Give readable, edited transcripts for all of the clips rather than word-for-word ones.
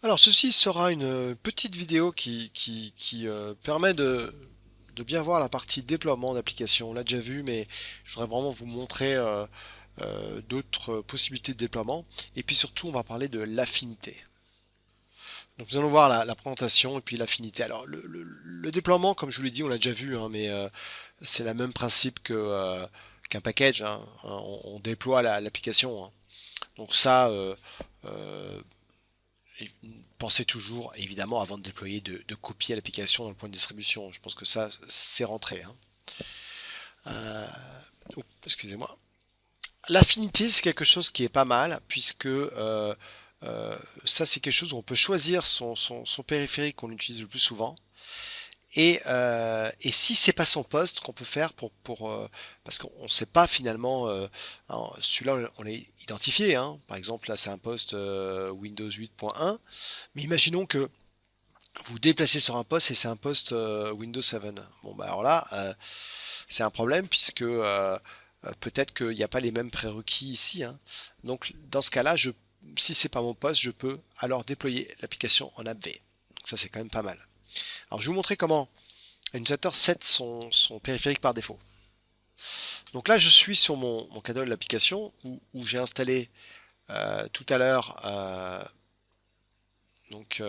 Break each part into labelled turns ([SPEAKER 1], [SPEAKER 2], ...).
[SPEAKER 1] Alors, ceci sera une petite vidéo qui permet de bien voir la partie déploiement d'application. On l'a déjà vu, mais je voudrais vraiment vous montrer d'autres possibilités de déploiement. Et puis surtout, on va parler de l'affinité. Donc, nous allons voir la présentation et puis l'affinité. Alors, le déploiement, comme je vous l'ai dit, on l'a déjà vu, hein, mais c'est le même principe qu'un package, hein. On déploie l'application, hein. Donc ça, euh, et pensez toujours, évidemment, avant de déployer, de copier l'application dans le point de distribution. Je pense que ça, c'est rentré, hein. Euh, Excusez-moi. L'affinité, c'est quelque chose qui est pas mal, puisque ça, c'est quelque chose où on peut choisir son périphérique qu'on utilise le plus souvent. Et si c'est pas son poste qu'on peut faire parce qu'on ne sait pas finalement, celui-là on l'a identifié, hein. Par exemple là c'est un poste Windows 8.1, mais imaginons que vous déplacez sur un poste et c'est un poste Windows 7. Bon bah alors là c'est un problème puisque peut-être qu'il n'y a pas les mêmes prérequis ici, hein. Donc dans ce cas-là, si c'est pas mon poste, je peux alors déployer l'application en app V. Donc ça c'est quand même pas mal. Alors je vais vous montrer comment un utilisateur set son périphérique par défaut. Donc là je suis sur mon catalogue de l'application où j'ai installé tout à l'heure donc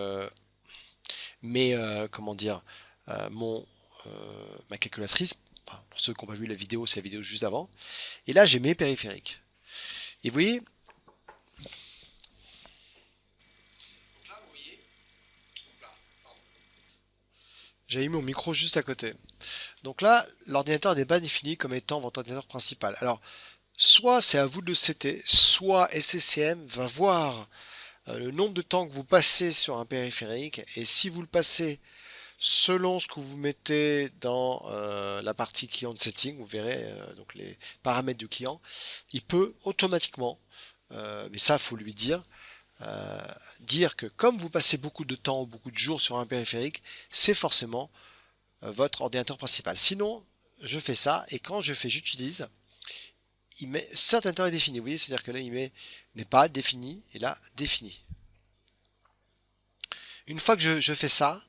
[SPEAKER 1] comment dire mon ma calculatrice. Enfin, pour ceux qui n'ont pas vu la vidéo, c'est la vidéo juste avant. Et là, j'ai mes périphériques. Et vous voyez, j'ai mis mon micro juste à côté. Donc là, l'ordinateur n'est pas défini comme étant votre ordinateur principal. Alors, soit c'est à vous de le setter, soit SCCM va voir le nombre de temps que vous passez sur un périphérique. Et si vous le passez selon ce que vous mettez dans la partie client de setting, vous verrez donc les paramètres du client, il peut automatiquement, mais ça il faut lui euh, dire que comme vous passez beaucoup de temps, beaucoup de jours sur un périphérique, c'est forcément votre ordinateur principal. Sinon, je fais ça et quand je fais j'utilise, il met certain temps est défini. Vous voyez, c'est-à-dire que là il met n'est pas défini et là défini. Une fois que je fais ça,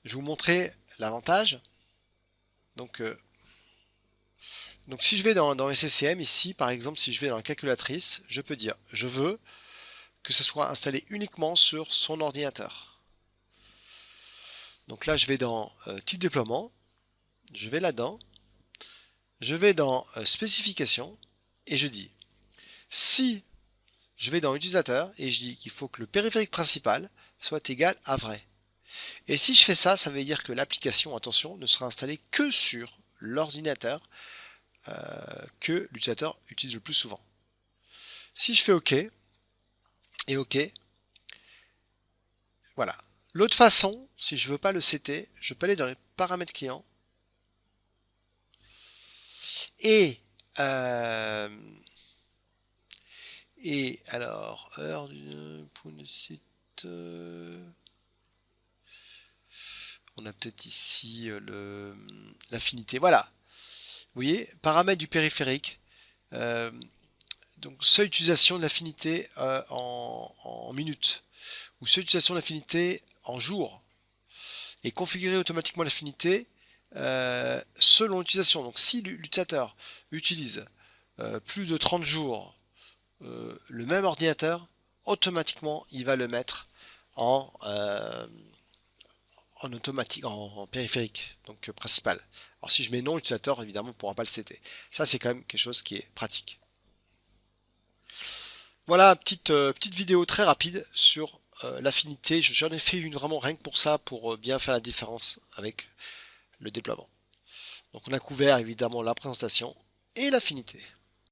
[SPEAKER 1] je vais vous montrer l'avantage. Donc, si je vais dans SCCM ici, par exemple, si je vais dans la calculatrice, je peux dire je veux que ce soit installé uniquement sur son ordinateur. Donc là, je vais dans type déploiement, je vais là-dedans, je vais dans spécification et je dis si je vais dans utilisateur et je dis qu'il faut que le périphérique principal soit égal à vrai. Et si je fais ça, ça veut dire que l'application, attention, ne sera installée que sur l'ordinateur que l'utilisateur utilise le plus souvent. Si je fais OK et OK, voilà. L'autre façon, si je ne veux pas le setter, je peux aller dans les paramètres clients et euh, alors heure du point de site. On a peut-être ici l'affinité. Voilà. Vous voyez, paramètres du périphérique. Euh, donc seule utilisation de l'affinité en minutes ou seule utilisation de l'affinité en jours et configurer automatiquement l'affinité selon l'utilisation. Donc si l'utilisateur utilise plus de 30 jours le même ordinateur, automatiquement il va le mettre en, en automatique, en périphérique, donc principal. Alors si je mets non, l'utilisateur évidemment ne pourra pas le setter. Ça c'est quand même quelque chose qui est pratique. Voilà, petite vidéo très rapide sur l'affinité. J'en ai fait une vraiment rien que pour ça, pour bien faire la différence avec le déploiement. Donc on a couvert évidemment la présentation et l'affinité.